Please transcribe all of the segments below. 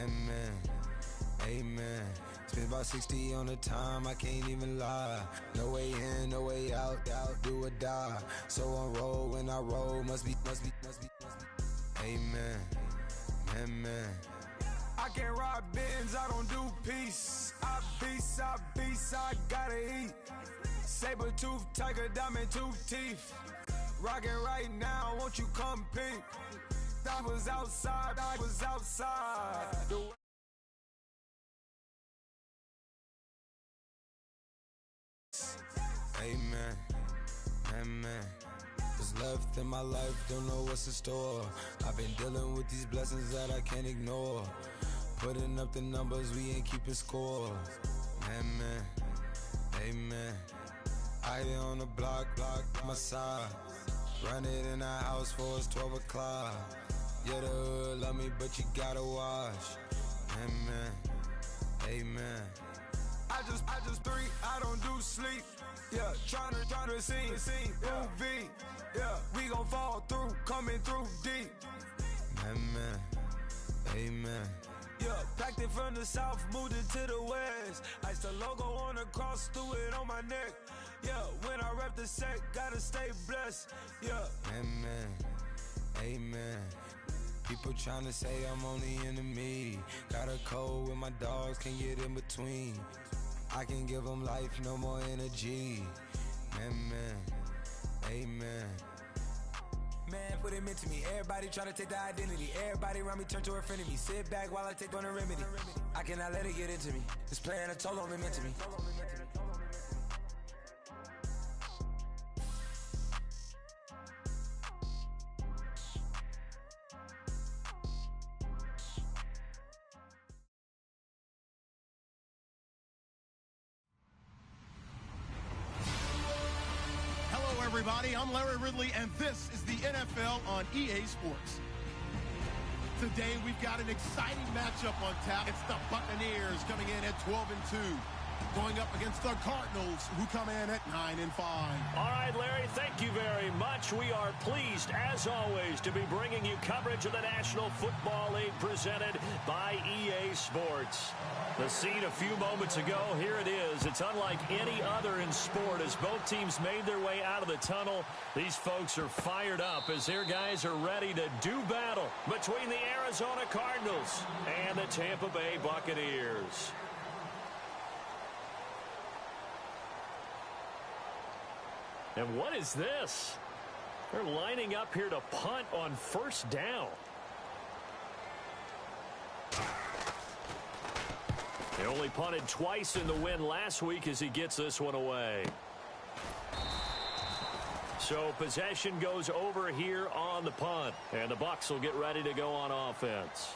Amen. Amen. Spent about 60 on the time, I can't even lie. No way in, no way out, do or die. So on roll, when I roll, must be. Amen. Amen. I can't ride Benz, I don't do peace. I beast, I gotta eat. Saber tooth, tiger, diamond tooth teeth. Rockin' right now, won't you come peep? I was outside. Amen, amen. What's left in my life, don't know what's in store. I've been dealing with these blessings that I can't ignore. Putting up the numbers, we ain't keeping score. Amen, amen. I hit on the block, my side. Run it in the house for it's 12 o'clock. Yeah, the hood love me, but you gotta watch. Amen, amen. I just three, I don't do sleep. Yeah, tryna see, UV. Yeah, we gon' fall through, coming through deep. Amen, amen. Yeah, packed it from the south, moved it to the west. Iced the logo on the cross, threw it on my neck. Yeah, when I rep the set, gotta stay blessed. Yeah, amen, amen. People tryna say I'm only enemy. Got a cold with my dogs, can't get in between. I can give them life, no more energy. Amen, amen. Man, what it meant to me. Everybody try to take the identity. Everybody around me turn to a friend of me. Sit back while I take on a remedy. I cannot let it get into me. This playing a toll on me meant to me. Everybody, I'm Larry Ridley, and this is the NFL on EA Sports. Today, we've got an exciting matchup on tap. It's the Buccaneers coming in at 12-2, going up against the Cardinals, who come in at 9-5. All right, Larry, thank you very much. We are pleased, as always, to be bringing you coverage of the National Football League presented by EA Sports. The scene a few moments ago, here it is. It's unlike any other in sport as both teams made their way out of the tunnel. These folks are fired up as their guys are ready to do battle between the Arizona Cardinals and the Tampa Bay Buccaneers. And what is this? They're lining up here to punt on first down. They only punted twice in the win last week as he gets this one away. So possession goes over here on the punt. And the Bucs will get ready to go on offense.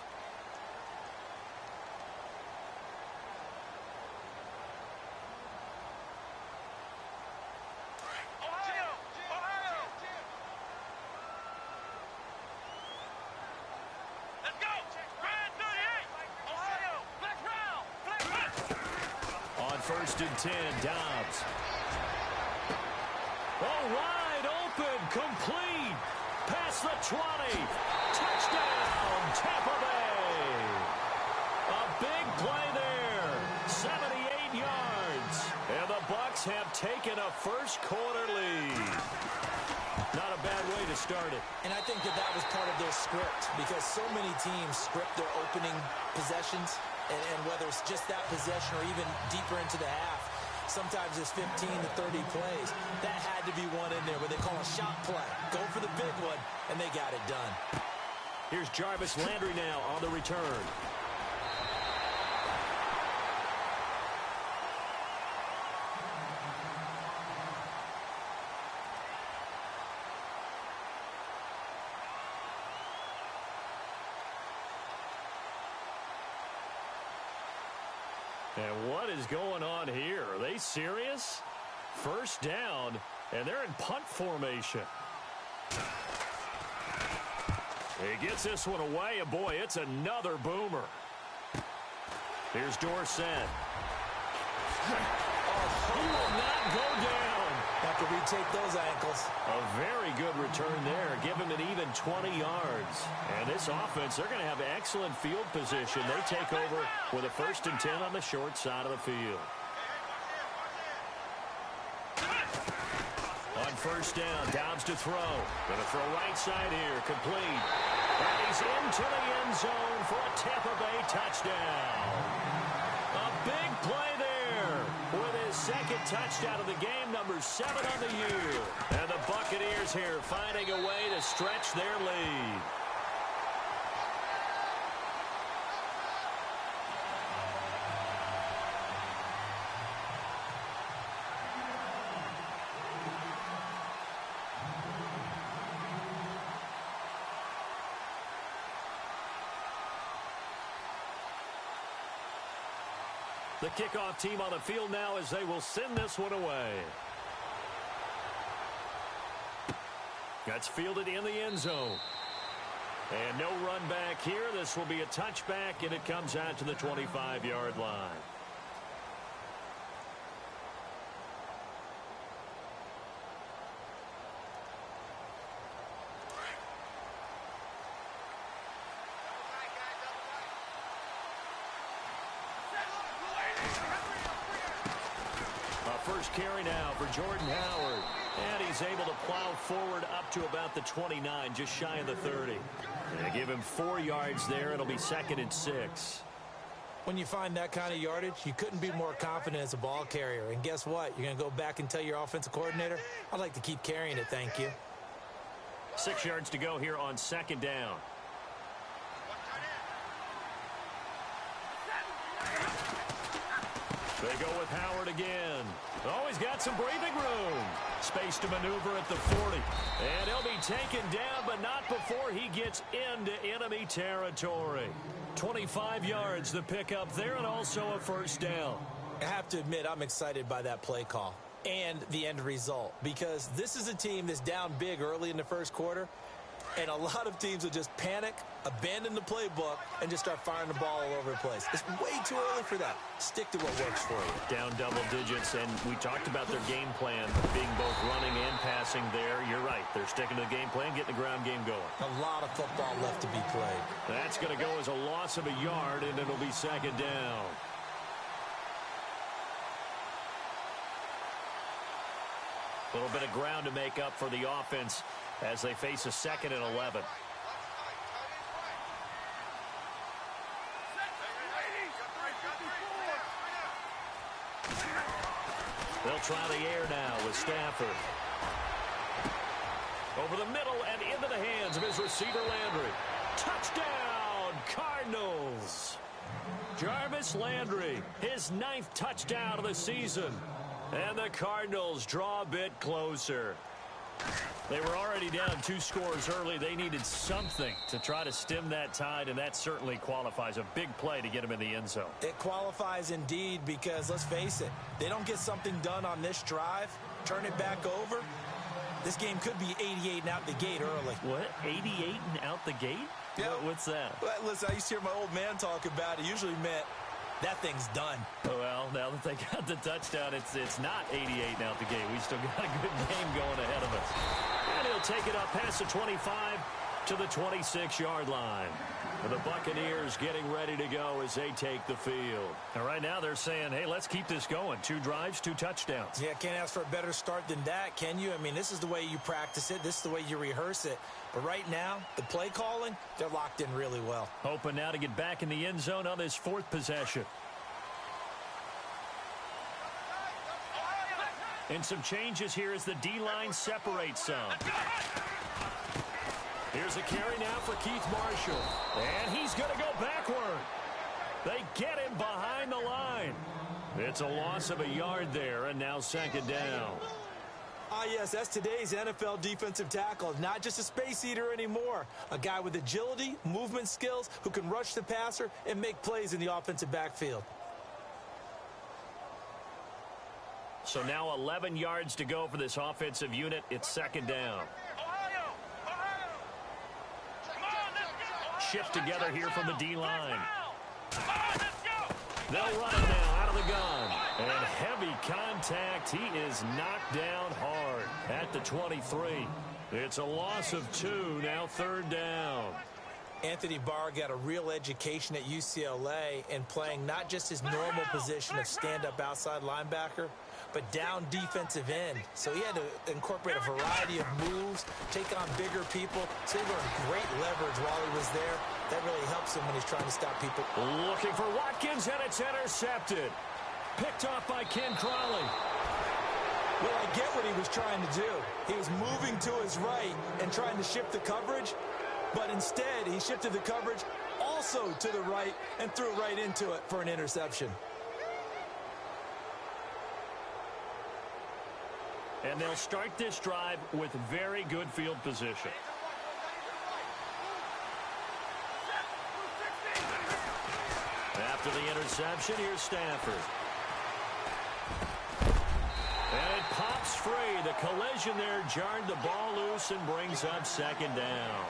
First and 10, Dobbs. Oh, wide open, complete. Past the 20. Touchdown, Tampa Bay. A big play there. 78 yards. And the Bucs have taken a first quarter lead. Not a bad way to start it. And I think that was part of their script because so many teams script their opening possessions. And whether it's just that possession or even deeper into the half, sometimes it's 15 to 30 plays. That had to be one in there where they call a shot play. Go for the big one, and they got it done. Here's Jarvis Landry now on the return. And what is going on here? Are they serious? First down, and they're in punt formation. He gets this one away, and boy, it's another boomer. Here's Dorsett. He will not go down. Have to retake those ankles. A very good return there. Give him an even 20 yards. And this offense, they're going to have excellent field position. They take over with a 1st and 10 on the short side of the field. On 1st down, Dobbs to throw. Going to throw right side here, complete. And he's into the end zone for a Tampa Bay touchdown. A big play there with his 2nd touchdown of the game, number 7 on the year. And the Buccaneers here finding a way to stretch their lead. The kickoff team on the field now as they will send this one away. That's fielded in the end zone. And no run back here. This will be a touchback, and it comes out to the 25-yard line. First carry now for Jordan Howard. And he's able to plow forward up to about the 29, just shy of the 30. And give him 4 yards there. It'll be 2nd and 6. When you find that kind of yardage, you couldn't be more confident as a ball carrier. And guess what? You're going to go back and tell your offensive coordinator, I'd like to keep carrying it, thank you. 6 yards to go here on 2nd down. They go with Howard again. Oh, he's got some breathing room. Space to maneuver at the 40. And he'll be taken down, but not before he gets into enemy territory. 25 yards the pickup there, and also a 1st down. I have to admit, I'm excited by that play call and the end result, because this is a team that's down big early in the 1st quarter, and a lot of teams will just panic, abandon the playbook, and just start firing the ball all over the place. It's way too early for that. Stick to what works for you. Down double digits, and we talked about their game plan being both running and passing there. You're right. They're sticking to the game plan, getting the ground game going. A lot of football left to be played. That's going to go as a loss of a yard, and it'll be 2nd down. A little bit of ground to make up for the offense as they face a 2nd and 11. They'll try the air now with Stafford. Over the middle and into the hands of his receiver Landry. Touchdown, Cardinals. Jarvis Landry, his 9th touchdown of the season. And the Cardinals draw a bit closer. They were already down 2 scores early. They needed something to try to stem that tide, and that certainly qualifies. A big play to get them in the end zone. It qualifies indeed, because let's face it, they don't get something done on this drive, turn it back over, this game could be 88 and out the gate early. What? 88 and out the gate? Yeah. What's that? Well, listen, I used to hear my old man talk about it. Usually meant that thing's done. Well, now that they got the touchdown, it's not 88 and out the gate. We still got a good game going ahead of us. And he'll take it up past the 25 to the 26-yard line. And the Buccaneers getting ready to go as they take the field. And right now they're saying, hey, let's keep this going. 2 drives, 2 touchdowns. Yeah, can't ask for a better start than that, can you? I mean, this is the way you practice it. This is the way you rehearse it. But right now, the play calling, they're locked in really well. Hoping now to get back in the end zone on this 4th possession. And some changes here as the D-line separates some. Here's a carry now for Keith Marshall. And he's going to go backward. They get him behind the line. It's a loss of a yard there, and now 2nd down. Ah, yes, that's today's NFL defensive tackle. Not just a space eater anymore. A guy with agility, movement skills, who can rush the passer and make plays in the offensive backfield. So now 11 yards to go for this offensive unit. It's 2nd down. Shift together here from the D-line. They'll run it now out of the gun. And heavy contact. He is knocked down hard at the 23. It's a loss of 2, now 3rd down. Anthony Barr got a real education at UCLA in playing not just his normal position of stand-up outside linebacker, but down defensive end. So he had to incorporate a variety of moves, take on bigger people. So he learned great leverage while he was there. That really helps him when he's trying to stop people. Looking for Watkins, and it's intercepted. Picked off by Ken Crawley. Well, I get what he was trying to do. He was moving to his right and trying to shift the coverage, but instead he shifted the coverage also to the right and threw right into it for an interception. And they'll start this drive with very good field position. After the interception, here's Stafford. And it pops free. The collision there jarred the ball loose and brings up 2nd down.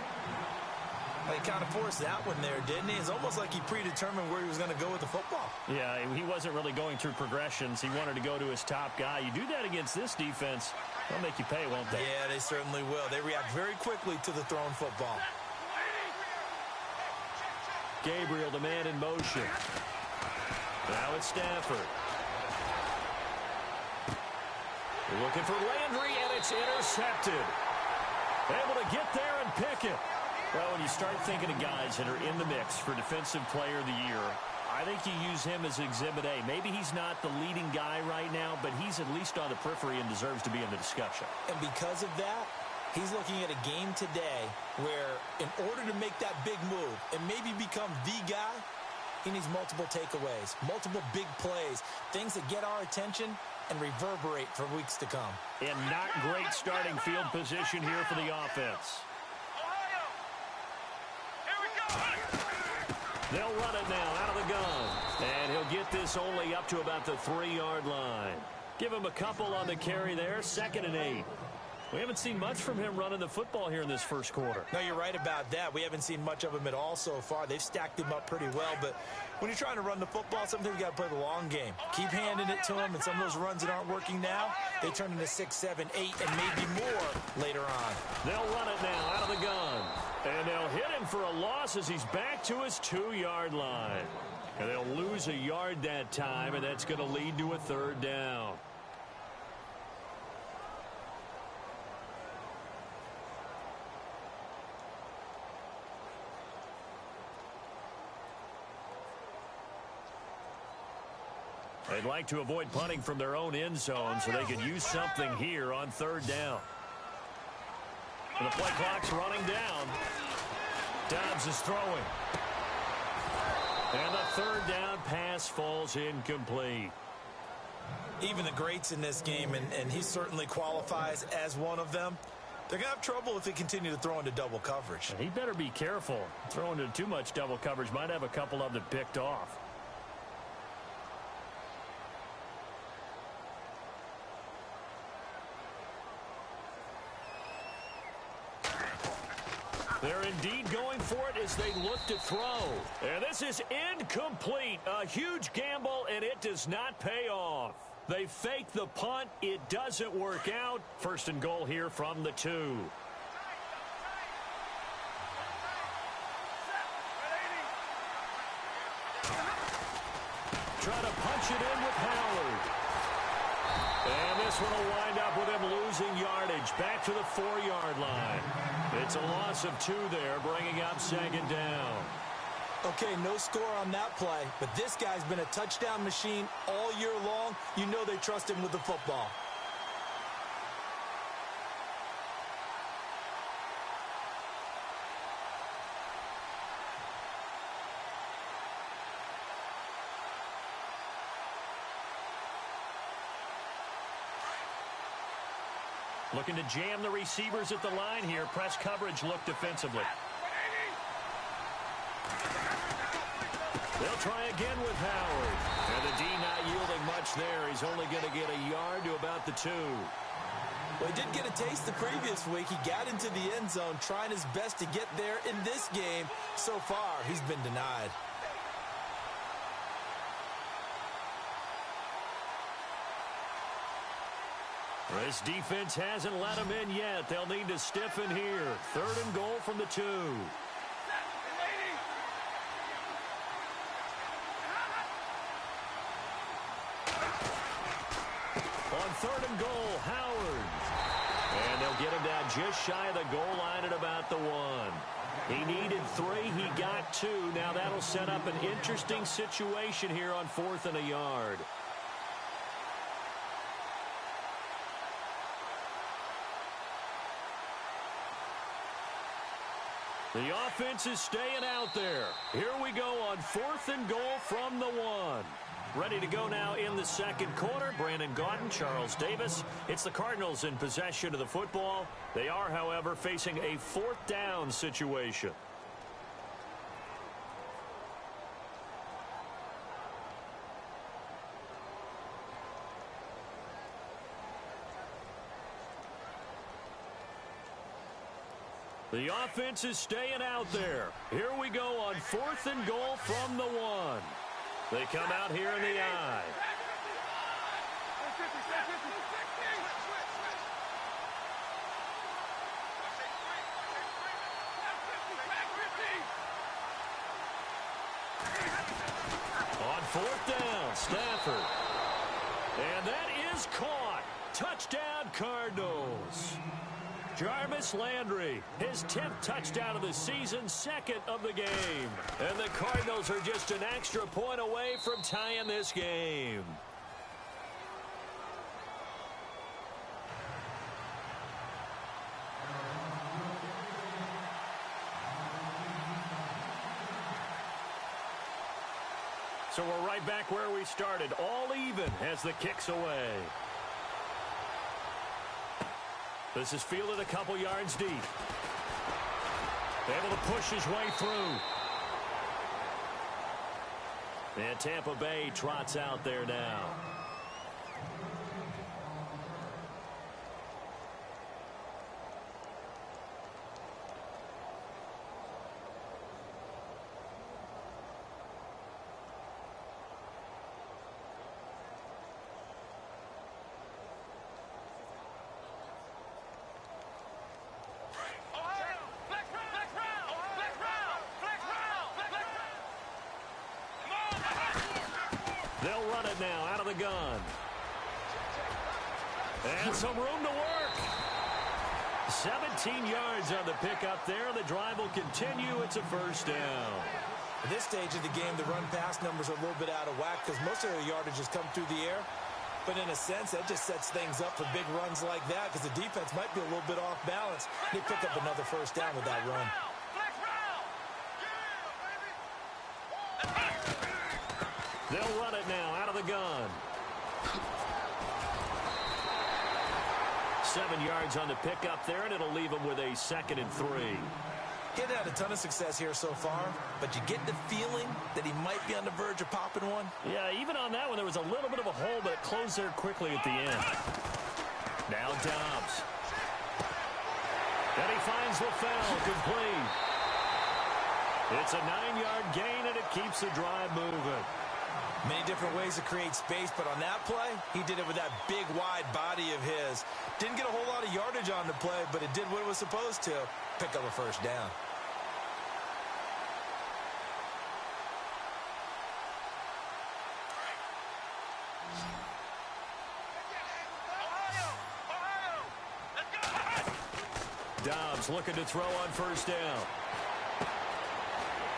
He kind of forced that one there, didn't he? It's almost like he predetermined where he was going to go with the football. Yeah, he wasn't really going through progressions. He wanted to go to his top guy. You do that against this defense, they'll make you pay, won't they? Yeah, they certainly will. They react very quickly to the thrown football. Gabriel, the man in motion. Now it's Stafford. Looking for Landry, and it's intercepted. Able to get there and pick it. Well, when you start thinking of guys that are in the mix for Defensive Player of the Year, I think you use him as Exhibit A. Maybe he's not the leading guy right now, but he's at least on the periphery and deserves to be in the discussion. And because of that, he's looking at a game today where in order to make that big move and maybe become the guy, he needs multiple takeaways, multiple big plays, things that get our attention and reverberate for weeks to come. And not great starting field position here for the offense. They'll run it now out of the gun. And he'll get this only up to about the 3-yard line. Give him a couple on the carry there. 2nd and 8. We haven't seen much from him running the football here in this first quarter. No, you're right about that. We haven't seen much of him at all so far. They've stacked him up pretty well, but when you're trying to run the football, sometimes you got to play the long game. Keep handing it to him, and some of those runs that aren't working now, they turn into 6, 7, 8, and maybe more later on. They'll run it now out of the gun. And they'll hit him for a loss as he's back to his 2-yard line. And they'll lose a yard that time, and that's going to lead to a 3rd down. They'd like to avoid punting from their own end zone so they could use something here on 3rd down. And the play clock's running down. Dobbs is throwing. And the 3rd down pass falls incomplete. Even the greats in this game, and he certainly qualifies as one of them, they're going to have trouble if they continue to throw into double coverage. He better be careful. Throwing into too much double coverage might have a couple of them picked off. They're indeed going for it as they look to throw. And this is incomplete. A huge gamble, and it does not pay off. They fake the punt. It doesn't work out. 1st and goal here from the 2. Try to punch it in with Howard. And this one will wind up with him losing yardage. Back to the 4-yard line. It's a loss of 2 there, bringing up 2nd down. Okay, no score on that play, but this guy's been a touchdown machine all year long. You know they trust him with the football. Looking to jam the receivers at the line here. Press coverage look defensively. They'll try again with Howard. And the D not yielding much there. He's only going to get a yard to about the 2. Well, he did get a taste the previous week. He got into the end zone trying his best to get there in this game. So far, he's been denied. This defense hasn't let them in yet. They'll need to stiffen here. 3rd and goal from the 2. On 3rd and goal, Howard. And they'll get him down just shy of the goal line at about the 1. He needed 3. He got 2. Now that'll set up an interesting situation here on 4th and a yard. The offense is staying out there. Here we go on 4th and goal from the 1. Ready to go now in the 2nd quarter. Brandon Gaudin, Charles Davis. It's the Cardinals in possession of the football. They are, however, facing a 4th down situation. The offense is staying out there. Here we go on 4th and goal from the 1. They come out here in the I. On 4th down, Stafford. And that is caught. Touchdown, Cardinals. Jarvis Landry, his 10th touchdown of the season, 2nd of the game. And the Cardinals are just an extra point away from tying this game. So we're right back where we started, all even as the kick's away. This is fielded a couple yards deep. Able to push his way through. And Tampa Bay trots out there now. They'll run it now out of the gun. And some room to work. 17 yards on the pickup there. The drive will continue. It's a 1st down. At this stage of the game, the run-pass numbers are a little bit out of whack because most of their yardage has come through the air. But in a sense, that just sets things up for big runs like that because the defense might be a little bit off balance. They pick up another 1st down with that run. They'll run it now out of the gun. 7 yards on the pickup there, and it'll leave them with a 2nd and 3. He hadn't had a ton of success here so far, but you get the feeling that he might be on the verge of popping one. Yeah, even on that one, there was a little bit of a hole, but it closed there quickly at the end. Now Dobbs. And he finds LaFell complete. It's a 9-yard gain, and it keeps the drive moving. Many different ways to create space, but on that play, he did it with that big, wide body of his. Didn't get a whole lot of yardage on the play, but it did what it was supposed to. Pick up a 1st down. Dobbs looking to throw on 1st down.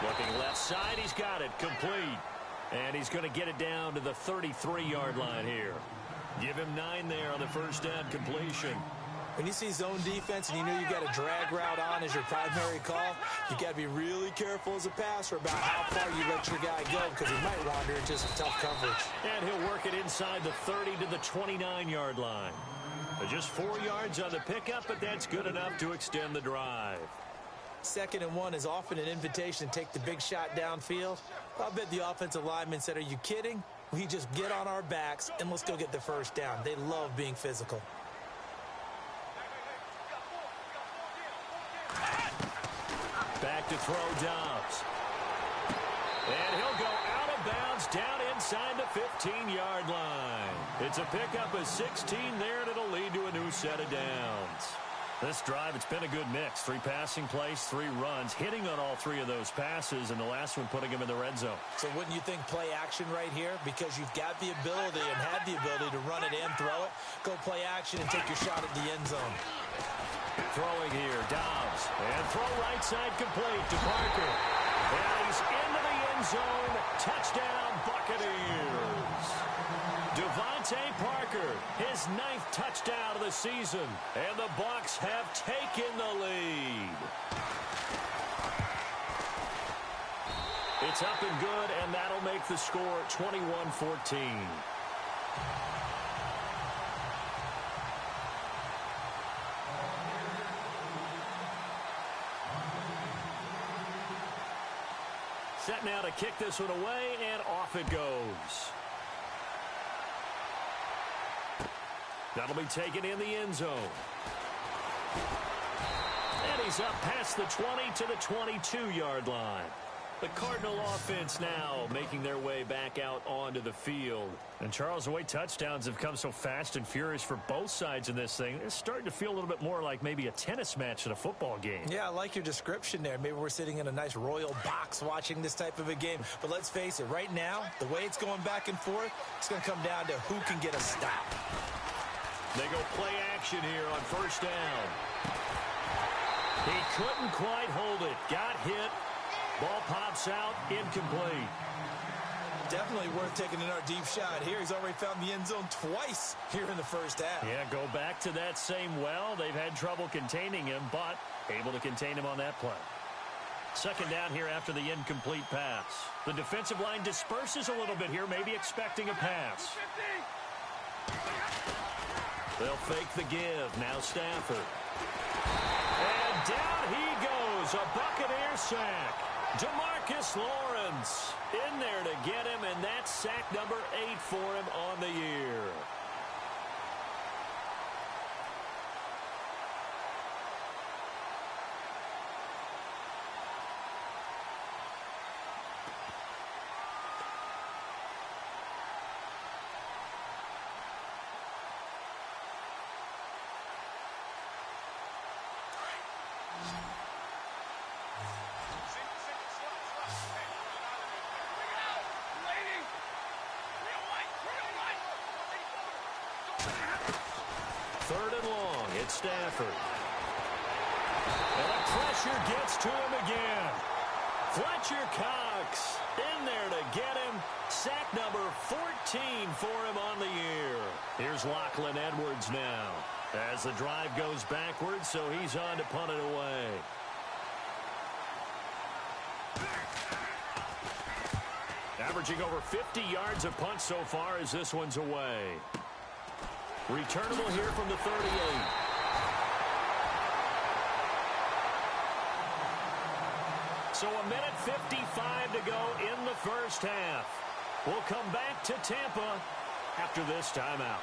Looking left side, he's got it, complete. And he's going to get it down to the 33-yard line here. Give him 9 there on the 1st down completion. When you see zone defense and you know you've got a drag route on as your primary call, you got to be really careful as a passer about how far you let your guy go because he might wander into some tough coverage. And he'll work it inside the 30 to the 29-yard line. Just 4 yards on the pickup, but that's good enough to extend the drive. 2nd and 1 is often an invitation to take the big shot downfield. I bet the offensive lineman said, are you kidding? We just get on our backs and let's go get the 1st down. They love being physical. Back to throw Dobbs. And he'll go out of bounds down inside the 15-yard line. It's a pickup of 16 there, and it'll lead to a new set of downs. This drive, it's been a good mix. 3 passing plays, 3 runs, hitting on all 3 of those passes, and the last one putting him in the red zone. So wouldn't you think play action right here? Because you've got the ability and had the ability to run it and throw it. Go play action and take your shot at the end zone. Throwing here, Dobbs. And throw right side complete to Parker. And he's into the end zone. Touchdown, Buccaneers. Devontae Parker, his 9th touchdown of the season. And the Bucs have taken the lead. It's up and good, and that'll make the score 21-14. Set now to kick this one away, and off it goes. That'll be taken in the end zone. And he's up past the 20 to the 22-yard line. The Cardinal offense now making their way back out onto the field. And, Charles, the way touchdowns have come so fast and furious for both sides in this thing, it's starting to feel a little bit more like maybe a tennis match than a football game. Yeah, I like your description there. Maybe we're sitting in a nice royal box watching this type of a game. But let's face it, right now, the way it's going back and forth, it's going to come down to who can get a stop. They go play action here on first down. He couldn't quite hold it. Got hit. Ball pops out, incomplete. Definitely worth taking another deep shot here. He's already found the end zone twice here in the first half. Yeah, go back to that same well. They've had trouble containing him, but able to contain him on that play. Second down here after the incomplete pass. The defensive line disperses a little bit here, maybe expecting a pass. They'll fake the give. Now Stafford. And down he goes. A Buccaneer sack. DeMarcus Lawrence in there to get him, and that's sack number 8 for him on the year. Third and long, it's Stafford. And the pressure gets to him again. Fletcher Cox in there to get him. Sack number 14 for him on the year. Here's Lachlan Edwards now. As the drive goes backwards, so he's on to punt it away. Averaging over 50 yards a punt so far as this one's away. Returnable here from the 38. So a minute 55 to go in the first half. We'll come back to Tampa after this timeout.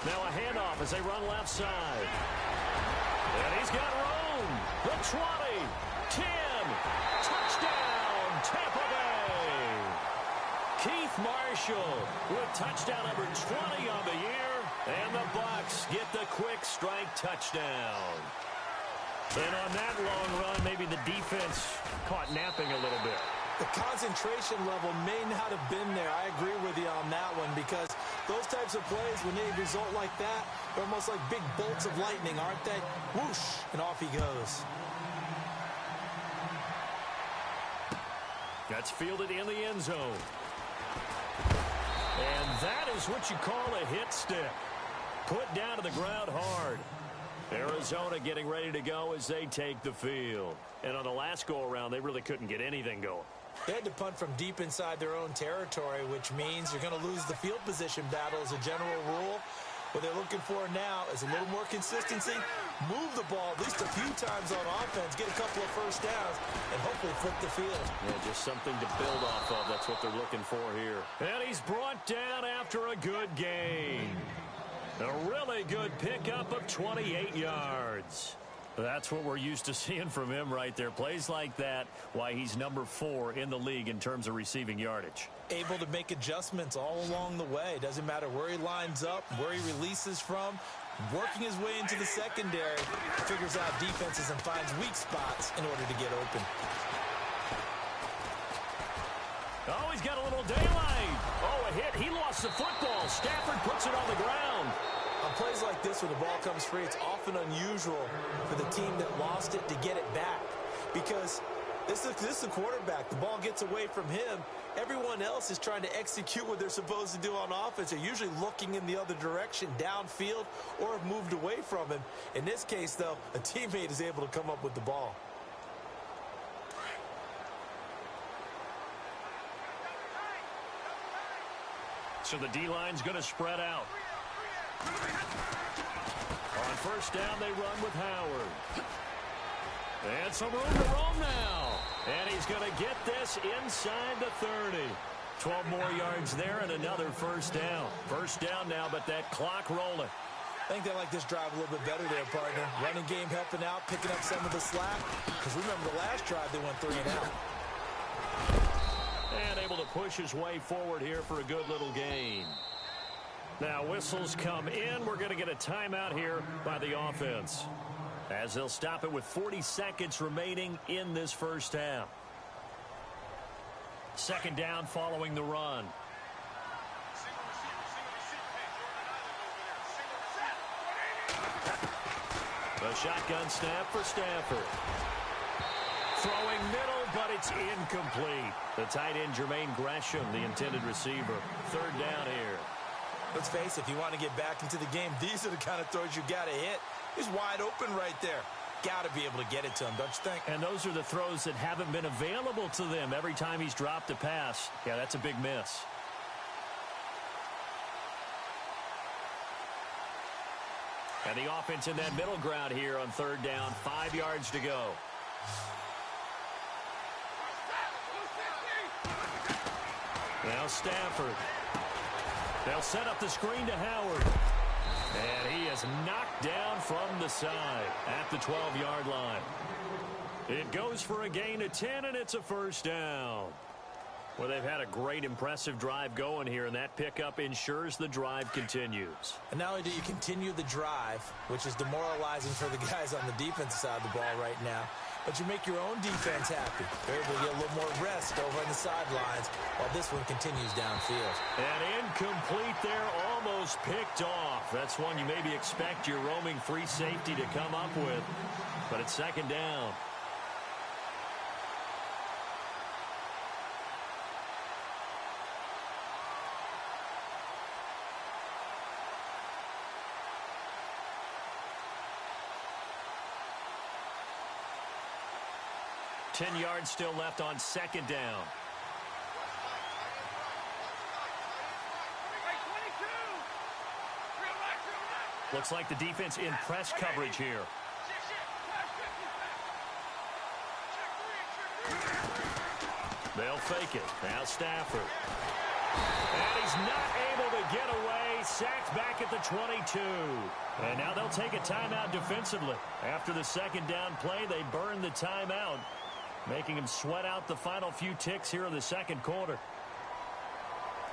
Now a handoff as they run left side. And he's got room. The 20, 10, touchdown, Tampa Bay. Keith Marshall with touchdown number 20 on the year. And the Bucs get the quick strike touchdown. And on that long run, maybe the defense caught napping a little bit. The concentration level may not have been there. I agree with you on that one, because those types of plays, when they result like that, they're almost like big bolts of lightning, aren't they? Whoosh, and off he goes. That's fielded in the end zone. And that is what you call a hit stick. Put down to the ground hard. Arizona getting ready to go as they take the field. And on the last go-around, they really couldn't get anything going. They had to punt from deep inside their own territory, which means you're going to lose the field position battle as a general rule. What they're looking for now is a little more consistency, move the ball at least a few times on offense, get a couple of first downs, and hopefully flip the field. Yeah, just something to build off of. That's what they're looking for here. And he's brought down after a good gain. A really good pickup of 28 yards. That's what we're used to seeing from him right there. Plays like that, why he's number 4 in the league in terms of receiving yardage. Able to make adjustments all along the way. Doesn't matter where he lines up, where he releases from. Working his way into the secondary, figures out defenses and finds weak spots in order to get open. Oh, he's got a little daylight. Oh, a hit. He lost the football. Stafford puts it on the ground. On plays like this, when the ball comes free, it's often unusual for the team that lost it to get it back. Because this is the quarterback. The ball gets away from him. Everyone else is trying to execute what they're supposed to do on offense. They're usually looking in the other direction, downfield, or have moved away from him. In this case, though, a teammate is able to come up with the ball. So the D-line's going to spread out. On first down, they run with Howard. And some room to roam now. And he's going to get this inside the 30. 12 more yards there and another first down. First down now, but that clock rolling. I think they like this drive a little bit better there, partner. Running game helping out, picking up some of the slack. Because remember the last drive, they went 3 and out. And able to push his way forward here for a good little gain. Now whistles come in. We're going to get a timeout here by the offense, as they'll stop it with 40 seconds remaining in this first half. Second down following the run. A shotgun snap for Stafford. Throwing middle, but it's incomplete. The tight end, Jermaine Gresham, the intended receiver. Third down here. Let's face it, if you want to get back into the game, these are the kind of throws you got to hit. He's wide open right there. Got to be able to get it to him, don't you think? And those are the throws that haven't been available to them every time he's dropped a pass. Yeah, that's a big miss. And the offense in that middle ground here on third down. 5 yards to go. Now Stafford. They'll set up the screen to Howard. And he is knocked down from the side at the 12-yard line. It goes for a gain of 10, and it's a first down. Well, they've had a great, impressive drive going here, and that pickup ensures the drive continues. And not only do you continue the drive, which is demoralizing for the guys on the defensive side of the ball right now, but you make your own defense happy. They're able to get a little more rest over on the sidelines while this one continues downfield. And incomplete there, almost picked off. That's one you maybe expect your roaming free safety to come up with, but it's second down. Ten yards still left on second down. Looks like the defense in press coverage here. They'll fake it. Now Stafford. And he's not able to get away. Sacked back at the 22. And now they'll take a timeout defensively. After the second down play, they burn the timeout, making him sweat out the final few ticks here in the second quarter.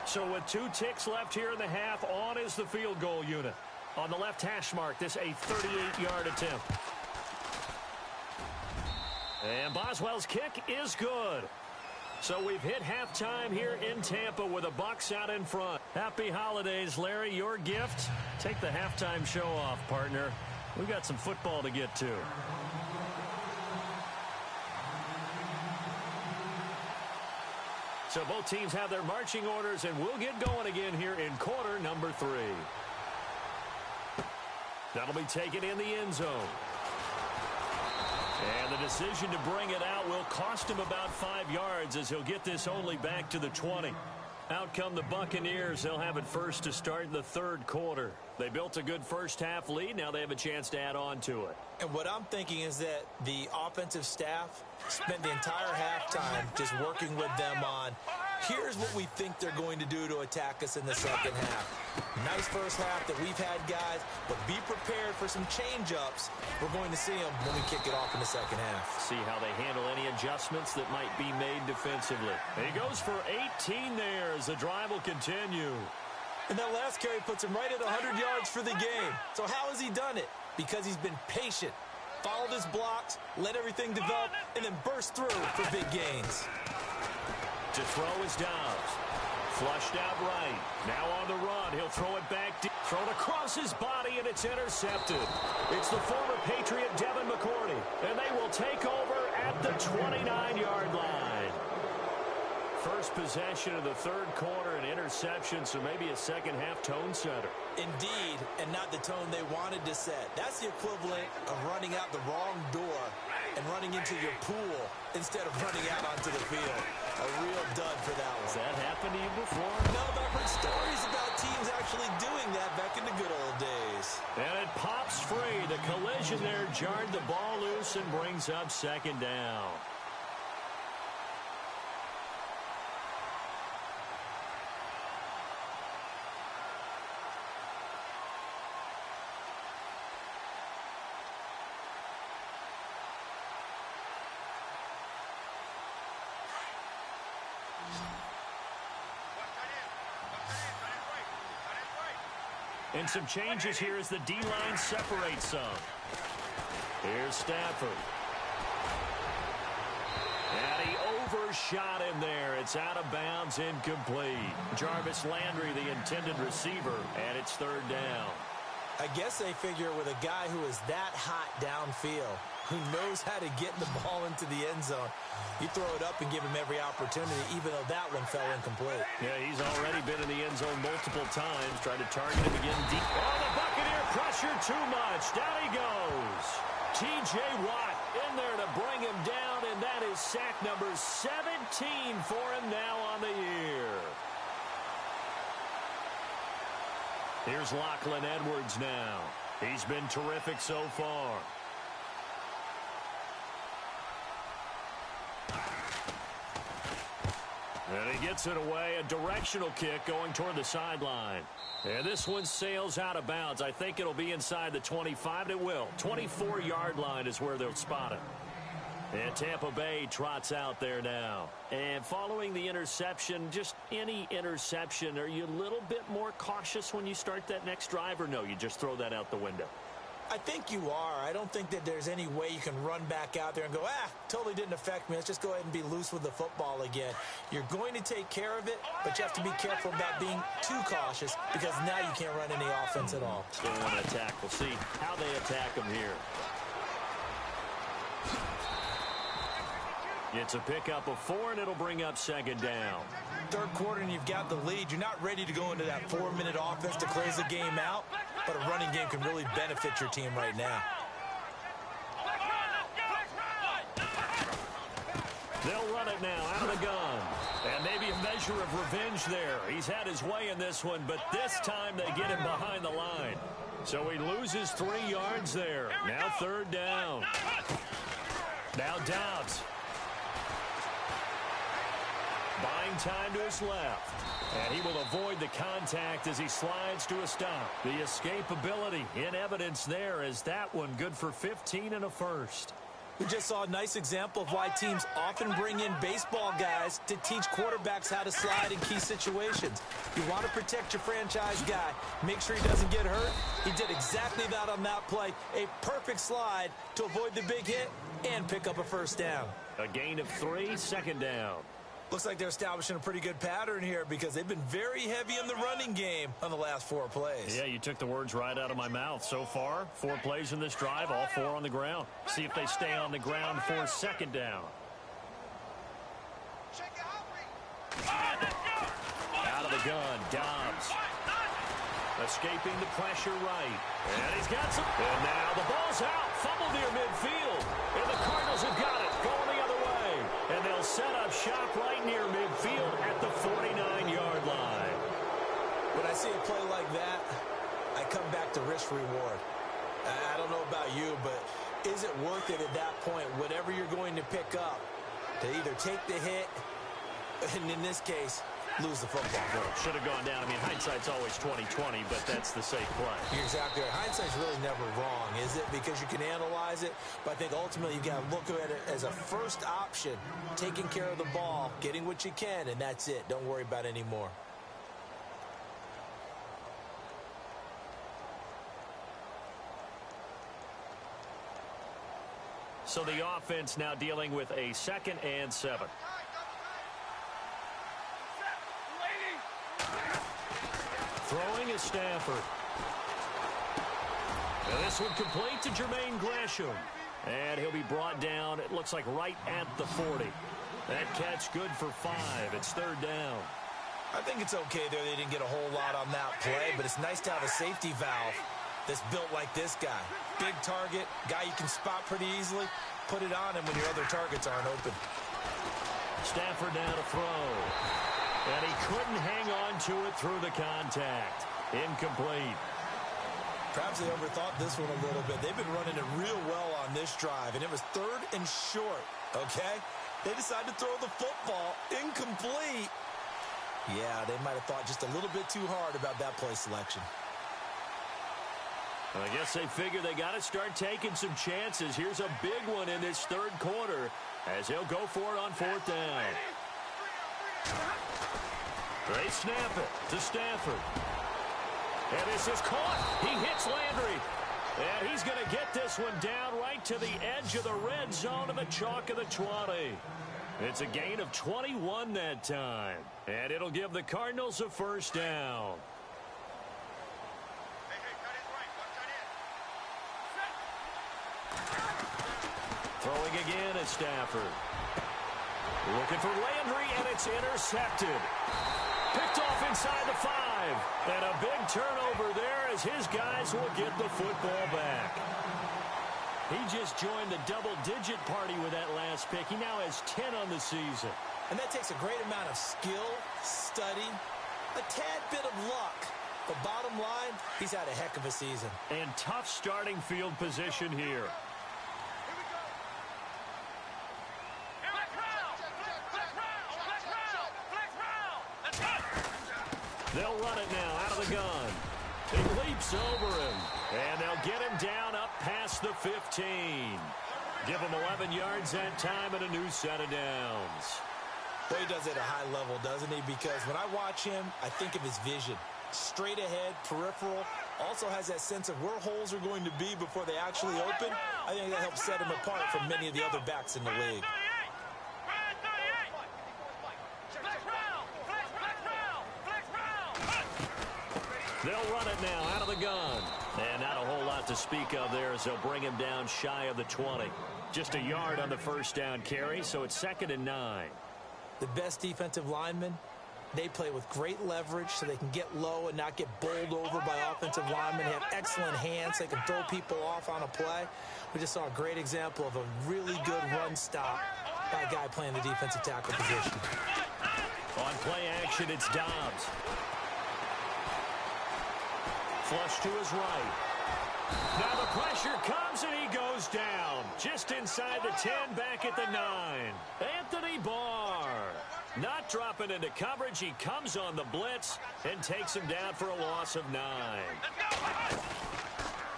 So with 2 ticks left here in the half, on is the field goal unit. On the left hash mark, this a 38-yard attempt. And Boswell's kick is good. So we've hit halftime here in Tampa with the Bucs out in front. Happy holidays, Larry. Your gift? Take the halftime show off, partner. We've got some football to get to. So both teams have their marching orders, and we'll get going again here in quarter number 3. That'll be taken in the end zone. And the decision to bring it out will cost him about 5 yards, as he'll get this only back to the 20. Out come the Buccaneers. They'll have it first to start the third quarter. They built a good first half lead. Now they have a chance to add on to it. And what I'm thinking is that the offensive staff spent the entire halftime just working with them on, here's what we think they're going to do to attack us in the second half. Nice first half that we've had, guys, but be prepared for some change-ups. We're going to see them when we kick it off in the second half. See how they handle any adjustments that might be made defensively. He goes for 18 there as the drive will continue. And that last carry puts him right at 100 yards for the game. So how has he done it? Because he's been patient, followed his blocks, let everything develop, and then burst through for big gains. To throw is Dobbs. Flushed out right. Now on the run. He'll throw it back deep. Thrown across his body, and it's intercepted. It's the former Patriot Devin McCourty, and they will take over at the 29-yard line. First possession of the third quarter, an interception, so maybe a second-half tone setter. Indeed, and not the tone they wanted to set. That's the equivalent of running out the wrong door and running into your pool instead of running out onto the field. A real dud for that one. Has that happened to you before? No, but I've heard stories about teams actually doing that back in the good old days. And it pops free. The collision there jarred the ball loose and brings up second down. And some changes here as the D-line separates some. Here's Stafford. And he overshot him there. It's out of bounds, incomplete. Jarvis Landry, the intended receiver, and it's third down. I guess they figure with a guy who is that hot downfield, who knows how to get the ball into the end zone, you throw it up and give him every opportunity, even though that one fell incomplete. Yeah, he's already been in the end zone multiple times, trying to target him again deep. Oh, the Buccaneer pressure too much. Down he goes. T.J. Watt in there to bring him down, and that is sack number 17 for him now on the year. Here's Lachlan Edwards now. He's been terrific so far. And he gets it away, a directional kick going toward the sideline. And this one sails out of bounds. I think it'll be inside the 25. It will. 24-yard line is where they'll spot it. And Tampa Bay trots out there now. And following the interception, just any interception, are you a little bit more cautious when you start that next drive, or no, you just throw that out the window? I think you are. I don't think that there's any way you can run back out there and go, totally didn't affect me. Let's just go ahead and be loose with the football again. You're going to take care of it, but you have to be careful about being too cautious because now you can't run any offense at all. Still want to attack. We'll see how they attack them here. It's a pickup of 4, and it'll bring up second down. Third quarter, and you've got the lead. You're not ready to go into that 4-minute offense to close the game out, but a running game can really benefit your team right now. They'll run it now out of the gun. And maybe a measure of revenge there. He's had his way in this one, but this time they get him behind the line. So he loses 3 yards there. Now third down. Now Dobbs. Buying time to his left. And he will avoid the contact as he slides to a stop. The escapability in evidence there as that one good for 15 and a first. We just saw a nice example of why teams often bring in baseball guys to teach quarterbacks how to slide in key situations. You want to protect your franchise guy. Make sure he doesn't get hurt. He did exactly that on that play. A perfect slide to avoid the big hit and pick up a first down. A gain of 3, second down. Looks like they're establishing a pretty good pattern here because they've been very heavy in the running game on the last 4 plays. Yeah, you took the words right out of my mouth. So far, 4 plays in this drive, all 4 on the ground. See if they stay on the ground for second down. Out of the gun, Dobbs. Escaping the pressure right. And he's got some. And now the ball's out. Fumble near midfield. And the Cardinals have got it. Going the other way. And they'll set up shop right near midfield at the 49-yard line. When I see a play like that, I come back to risk reward. I don't know about you, but is it worth it at that point, whatever you're going to pick up, to either take the hit, and in this case, lose the football. Should have gone down. I mean, hindsight's always 20/20, but that's the safe play. You're exactly right. Hindsight's really never wrong, is it? Because you can analyze it, but I think ultimately you got to look at it as a first option, taking care of the ball, getting what you can, and that's it. Don't worry about any more. So the offense now dealing with a 2nd and 7. Throwing is Stafford. And this one complete to Jermaine Gresham. And he'll be brought down, it looks like right at the 40. That catch good for 5. It's 3rd down. I think it's okay there. They didn't get a whole lot on that play, but it's nice to have a safety valve that's built like this guy. Big target, guy you can spot pretty easily. Put it on him when your other targets aren't open. Stafford now to throw. And he couldn't hang on to it through the contact. Incomplete. Perhaps they overthought this one a little bit. They've been running it real well on this drive, and it was 3rd and short, okay? They decided to throw the football. Incomplete. Yeah, they might have thought just a little bit too hard about that play selection. I guess they figure they got to start taking some chances. Here's a big one in this 3rd quarter as he'll go for it on 4th down. They snap it to Stafford. And this is caught. He hits Landry. And he's going to get this one down right to the edge of the red zone of the chalk of the 20. It's a gain of 21 that time. And it'll give the Cardinals a 1st down. Throwing again at Stafford. Looking for Landry, and it's intercepted. Picked off inside the 5. And a big turnover there as his guys will get the football back. He just joined the double-digit party with that last pick. He now has 10 on the season. And that takes a great amount of skill, study, a tad bit of luck. But bottom line, he's had a heck of a season. And tough starting field position here. They'll run it now out of the gun. He leaps over him. And they'll get him down up past the 15. Give him 11 yards that time and a new set of downs. Well, he does it at a high level, doesn't he? Because when I watch him, I think of his vision. Straight ahead, peripheral. Also has that sense of where holes are going to be before they actually open. I think that helps set him apart from many of the other backs in the league. They'll run it now out of the gun. And not a whole lot to speak of there as they'll bring him down shy of the 20. Just a yard on the 1st down carry, so it's 2nd and 9. The best defensive linemen, they play with great leverage so they can get low and not get bowled over by offensive linemen. They have excellent hands. They can throw people off on a play. We just saw a great example of a really good run stop by a guy playing the defensive tackle position. On play action, it's Dobbs. Flush to his right. Now the pressure comes and he goes down. Just inside the 10, back at the 9. Anthony Barr. Not dropping into coverage. He comes on the blitz and takes him down for a loss of 9.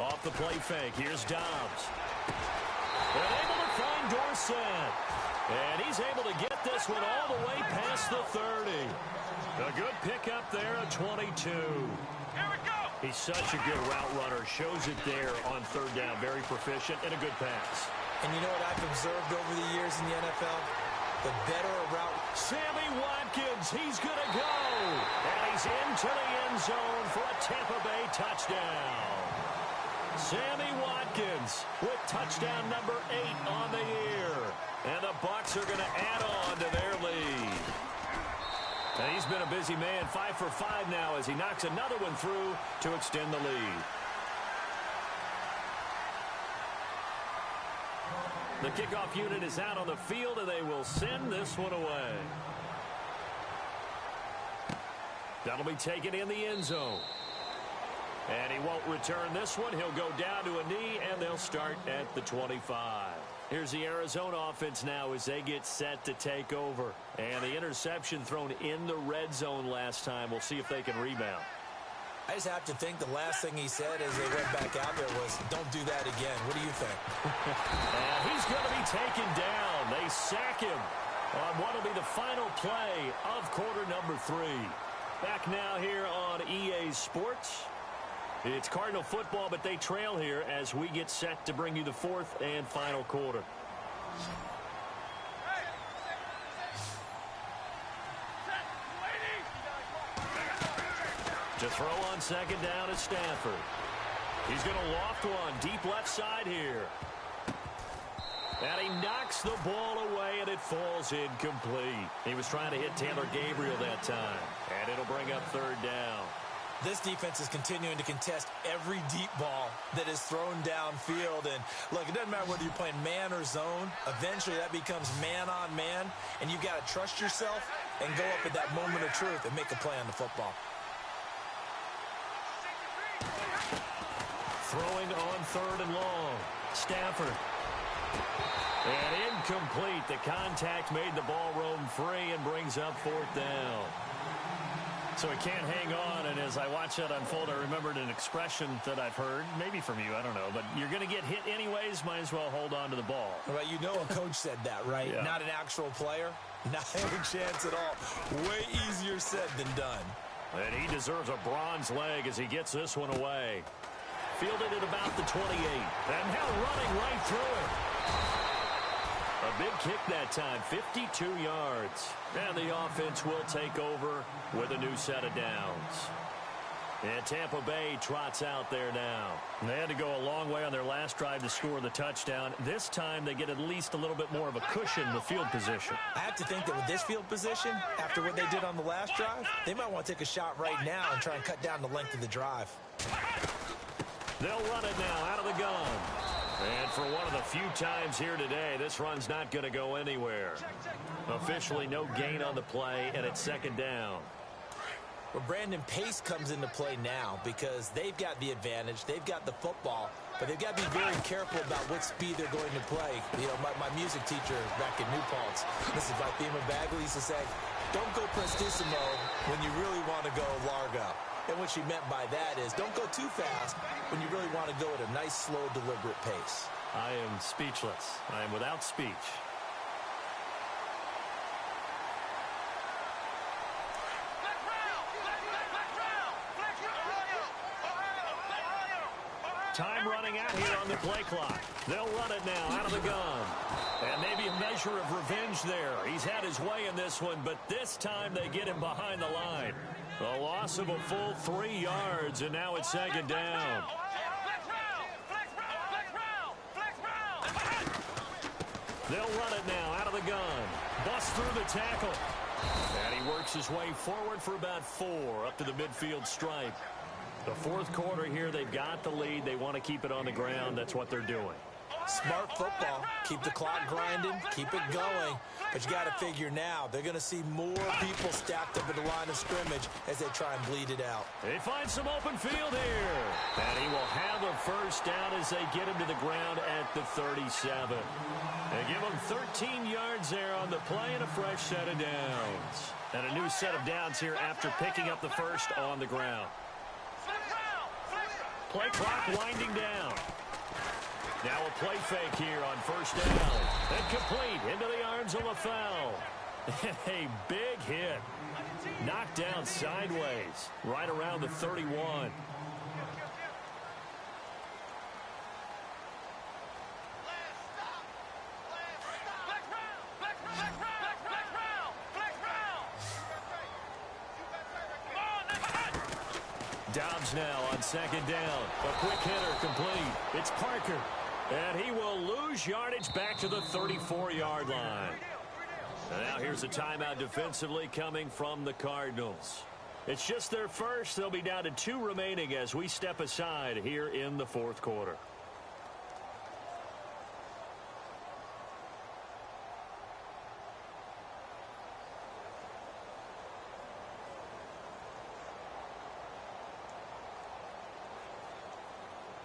Off the play fake. Here's Dobbs. And able to find Dorsett. And he's able to get this one all the way past the 30. A good pickup there at 22. He's such a good route runner. Shows it there on 3rd down. Very proficient and a good pass. And you know what I've observed over the years in the NFL? The better a route. Sammy Watkins, he's going to go. And he's into the end zone for a Tampa Bay touchdown. Sammy Watkins with touchdown number 8 on the year. And the Bucs are going to add on to their lead. And he's been a busy man, 5 for 5 now as he knocks another one through to extend the lead. The kickoff unit is out on the field, and they will send this one away. That'll be taken in the end zone. And he won't return this one. He'll go down to a knee, and they'll start at the 25. Here's the Arizona offense now as they get set to take over. And the interception thrown in the red zone last time. We'll see if they can rebound. I just have to think the last thing he said as they went back out there was, don't do that again. What do you think? And he's going to be taken down. They sack him on what will be the final play of quarter number 3. Back now here on EA Sports. It's Cardinal football, but they trail here as we get set to bring you the 4th and final quarter. To throw on second down is Stanford. He's going to loft one deep left side here. And he knocks the ball away, and it falls incomplete. He was trying to hit Taylor Gabriel that time. And it'll bring up 3rd down. This defense is continuing to contest every deep ball that is thrown downfield. And, look, it doesn't matter whether you're playing man or zone. Eventually, that becomes man-on-man, and you've got to trust yourself and go up at that moment of truth and make a play on the football. Throwing on 3rd and long. Stafford. And incomplete. The contact made the ball roam free and brings up 4th down. So he can't hang on, and as I watch that unfold, I remembered an expression that I've heard, maybe from you, I don't know, but you're going to get hit anyways, might as well hold on to the ball. Well, you know a coach said that, right? Yeah. Not an actual player. Not a chance at all. Way easier said than done. And he deserves a bronze leg as he gets this one away. Fielded at about the 28. And now running right through it. A big kick that time, 52 yards. And the offense will take over with a new set of downs. And Tampa Bay trots out there now. They had to go a long way on their last drive to score the touchdown. This time they get at least a little bit more of a cushion with field position. I have to think that with this field position, after what they did on the last drive, they might want to take a shot right now and try and cut down the length of the drive. They'll run it now out of the gun. And for one of the few times here today, this run's not going to go anywhere. Officially no gain on the play, and it's 2nd down. Well, Brandon, pace comes into play now because they've got the advantage. They've got the football, but they've got to be very careful about what speed they're going to play. You know, my music teacher back in New Paltz, Mrs. Vithema Bagley, used to say, don't go prestissimo when you really want to go largo. And what she meant by that is don't go too fast when you really want to go at a nice, slow, deliberate pace. I am speechless. I am without speech. Time running out here on the play clock. They'll run it now out of the gun. And maybe a measure of revenge there. He's had his way in this one, but this time they get him behind the line. A loss of a full 3 yards, and now it's 2nd down. They'll run it now out of the gun. Busts through the tackle. And he works his way forward for about 4 up to the midfield stripe. The 4th quarter here, they've got the lead. They want to keep it on the ground. That's what they're doing. Smart football. Keep the clock grinding. Keep it going. But you got to figure now, they're going to see more people stacked up at the line of scrimmage as they try and bleed it out. They find some open field here. And he will have a 1st down as they get him to the ground at the 37. They give him 13 yards there on the play and a fresh set of downs. And a new set of downs here after picking up the 1st on the ground. Play clock winding down. Now a play fake here on 1st down. And complete into the arms of LaFell. A big hit. Knocked down sideways right around the 31. Dobbs now on 2nd down. A quick hitter complete. It's Parker. And he will lose yardage back to the 34-yard line. And now here's a timeout defensively coming from the Cardinals. It's just their 1st. They'll be down to 2 remaining as we step aside here in the 4th quarter.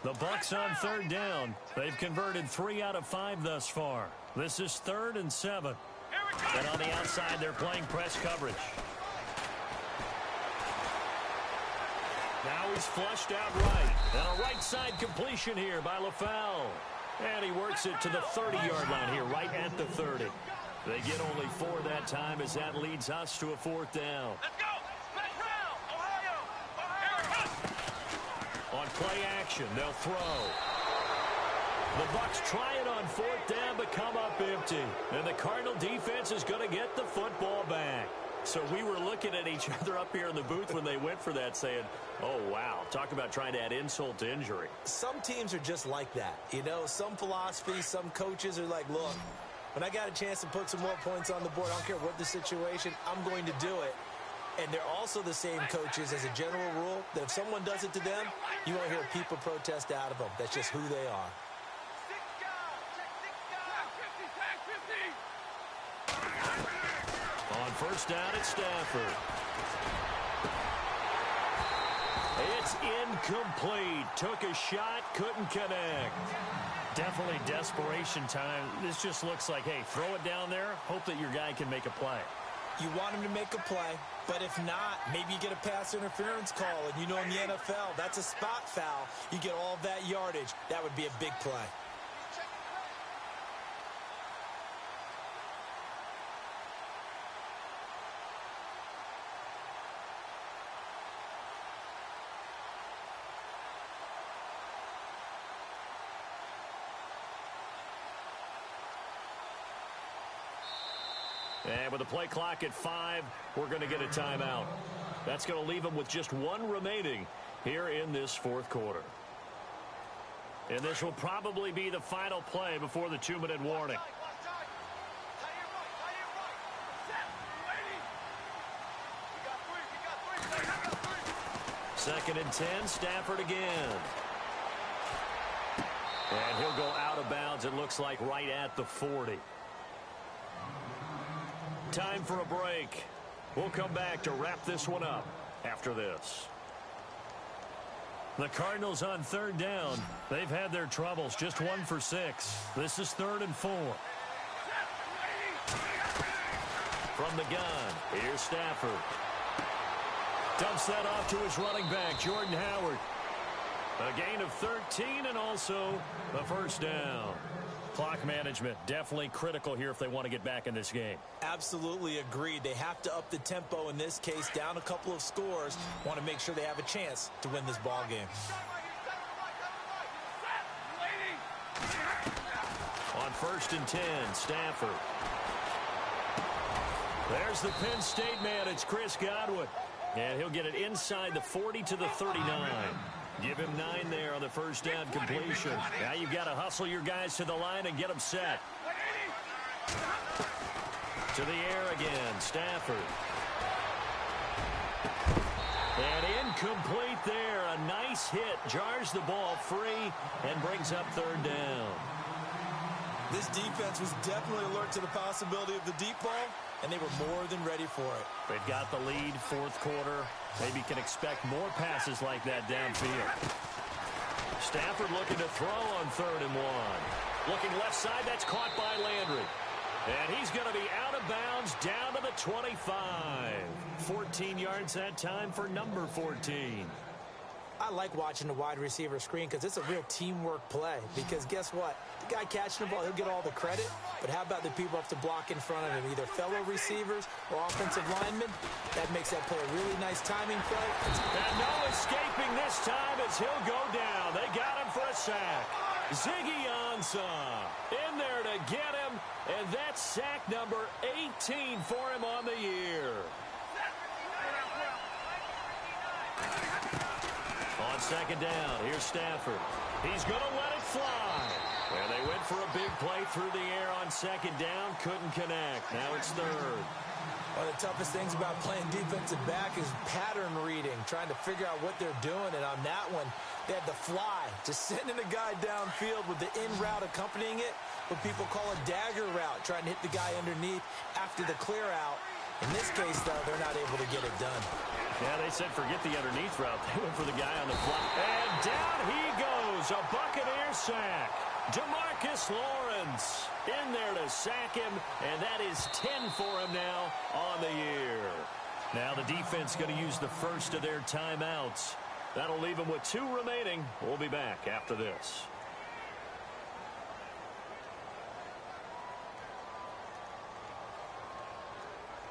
The Bucs on 3rd down. They've converted 3 out of 5 thus far. This is 3rd and 7. And on the outside, they're playing press coverage. Now he's flushed out right. And a right side completion here by LaFell. And he works it to the 30-yard line here, right at the 30. They get only 4 that time as that leads us to a 4th down. Let's go! Smash round! Ohio! On play action, they'll throw. The Bucs try it on 4th down, but come up empty. And the Cardinal defense is going to get the football back. So we were looking at each other up here in the booth when they went for that, saying, oh, wow, talk about trying to add insult to injury. Some teams are just like that. You know, some philosophies, some coaches are like, look, when I got a chance to put some more points on the board, I don't care what the situation, I'm going to do it. And they're also the same coaches as a general rule that if someone does it to them, you won't hear people protest out of them. That's just who they are. On 1st down, it's Stafford. It's incomplete. Took a shot, couldn't connect. Definitely desperation time. This just looks like, hey, throw it down there, hope that your guy can make a play. You want him to make a play, but if not, maybe you get a pass interference call. And you know in the NFL, that's a spot foul. You get all of that yardage. That would be a big play. And with the play clock at 5, we're going to get a timeout. That's going to leave them with just 1 remaining here in this 4th quarter. And this will probably be the final play before the 2-minute warning. 2nd and 10, Stafford again. And he'll go out of bounds, it looks like, right at the 40. Time for a break. We'll come back to wrap this one up after this. The Cardinals on 3rd down. They've had their troubles, just 1 for 6. This is 3rd and 4. From the gun, here's Stafford. Dumps that off to his running back, Jordan Howard. A gain of 13 and also a 1st down. Clock management definitely critical here if they want to get back in this game. Absolutely agreed. They have to up the tempo in this case, down a couple of scores. Want to make sure they have a chance to win this ball game. On 1st and 10, Stafford. There's the Penn State man. It's Chris Godwin. And he'll get it inside the 40 to the 39. Give him 9 there on the 1st down completion. Now you've got to hustle your guys to the line and get them set. To the air again, Stafford. And incomplete there. A nice hit. Jars the ball free and brings up 3rd down. This defense was definitely alert to the possibility of the deep ball, and they were more than ready for it. They've got the lead, 4th quarter. Maybe can expect more passes like that downfield. Stafford looking to throw on 3rd and 1. Looking left side, that's caught by Landry. And he's going to be out of bounds down to the 25. 14 yards that time for number 14. I like watching the wide receiver screen because it's a real teamwork play. Because guess what? The guy catching the ball, he'll get all the credit. But how about the people up to block in front of him? Either fellow receivers or offensive linemen. That makes that play a really nice timing play. And no escaping this time as he'll go down. They got him for a sack. Ziggy Ansah in there to get him. And that's sack number 18 for him on the year. On 2nd down, here's Stafford. He's going to let it fly. And they went for a big play through the air on 2nd down. Couldn't connect. Now it's 3rd. One of the toughest things about playing defensive back is pattern reading, trying to figure out what they're doing. And on that one, they had the fly, just sending a guy downfield with the in route accompanying it, what people call a dagger route, trying to hit the guy underneath after the clear out. In this case, though, they're not able to get it done. Yeah, they said forget the underneath route. They went for the guy on the fly. And down he goes. goes. A Buccaneer sack. DeMarcus Lawrence in there to sack him, and that is 10 for him now on the year. Now the defense going to use the first of their timeouts. That'll leave them with 2 remaining. We'll be back after this.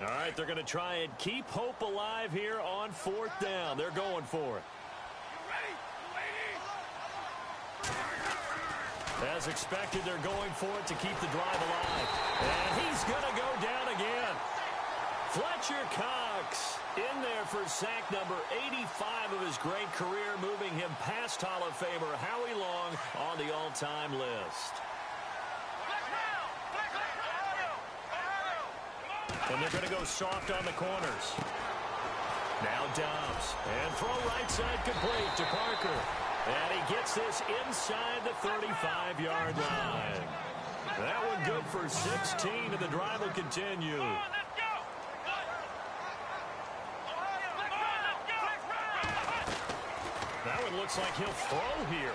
All right, they're going to try and keep hope alive here on 4th down. They're going for it. As expected, they're going for it to keep the drive alive. And he's going to go down again. Fletcher Cox in there for sack number 85 of his great career, moving him past Hall of Famer Howie Long on the all-time list. And they're going to go soft on the corners. Now Dobbs. And throw right side complete to Parker. And he gets this inside the 35-yard line. That one good for 16, and the drive will continue. That one looks like he'll throw here.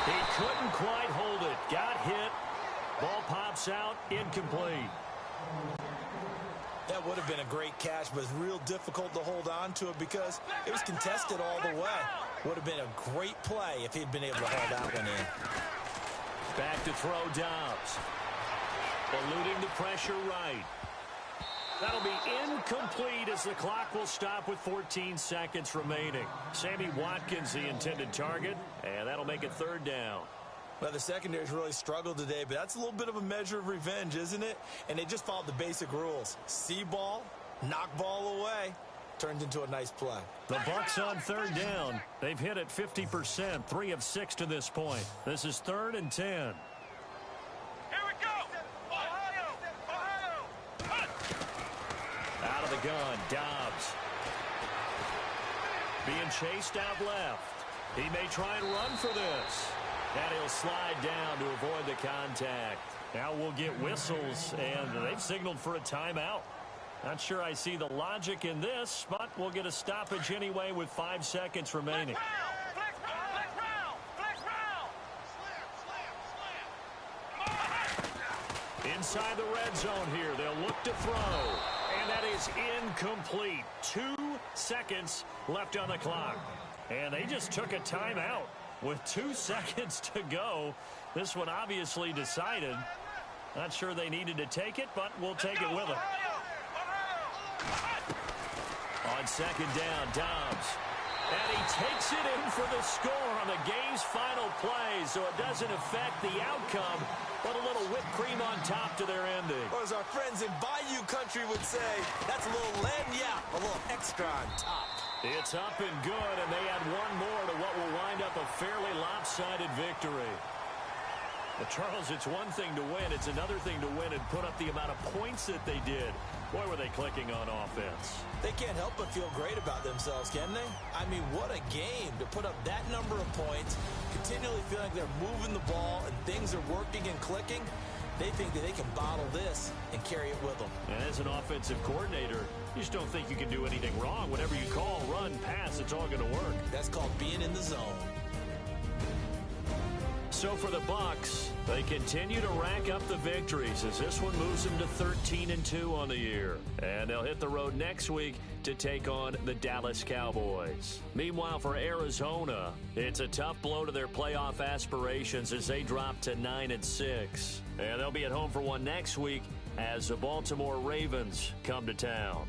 He couldn't quite hold it. Got hit. Ball pops out. Incomplete. That would have been a great catch, but it's real difficult to hold on to it because it was contested all the way. Would have been a great play if he'd been able to hold that one in. Back to throw Dobbs. Eluding the pressure right. That'll be incomplete as the clock will stop with 14 seconds remaining. Sammy Watkins, the intended target, and that'll make it 3rd down. Well, the secondary's really struggled today, but that's a little bit of a measure of revenge, isn't it? And they just followed the basic rules. See ball, knock ball away. Turned into a nice play. The Bucs on 3rd down. They've hit it 50%, 3 of 6 to this point. This is 3rd and 10. Here we go. Ohio. Out of the gun, Dobbs. Being chased out left. He may try and run for this. And he'll slide down to avoid the contact. Now we'll get whistles, and they've signaled for a timeout. Not sure I see the logic in this, but we'll get a stoppage anyway with 5 seconds remaining. Inside the red zone here, they'll look to throw. And that is incomplete. 2 seconds left on the clock. And they just took a timeout with 2 seconds to go. This one obviously decided. Not sure they needed to take it, but we'll take it with them. On 2nd down, Dobbs. And he takes it in for the score on the game's final play, so it doesn't affect the outcome, but a little whipped cream on top to their ending. Or as our friends in Bayou Country would say, that's a little lagniappe, a little extra on top. It's up and good, and they add one more to what will wind up a fairly lopsided victory. But, Charles, it's one thing to win. It's another thing to win and put up the amount of points that they did. Boy, were they clicking on offense. They can't help but feel great about themselves, can they? I mean, what a game to put up that number of points, continually feeling like they're moving the ball and things are working and clicking. They think that they can bottle this and carry it with them. And as an offensive coordinator, you just don't think you can do anything wrong. Whatever you call, run, pass, it's all going to work. That's called being in the zone. So for the Bucs, they continue to rack up the victories as this one moves them to 13-2 on the year. And they'll hit the road next week to take on the Dallas Cowboys. Meanwhile, for Arizona, it's a tough blow to their playoff aspirations as they drop to 9-6. And they'll be at home for one next week as the Baltimore Ravens come to town.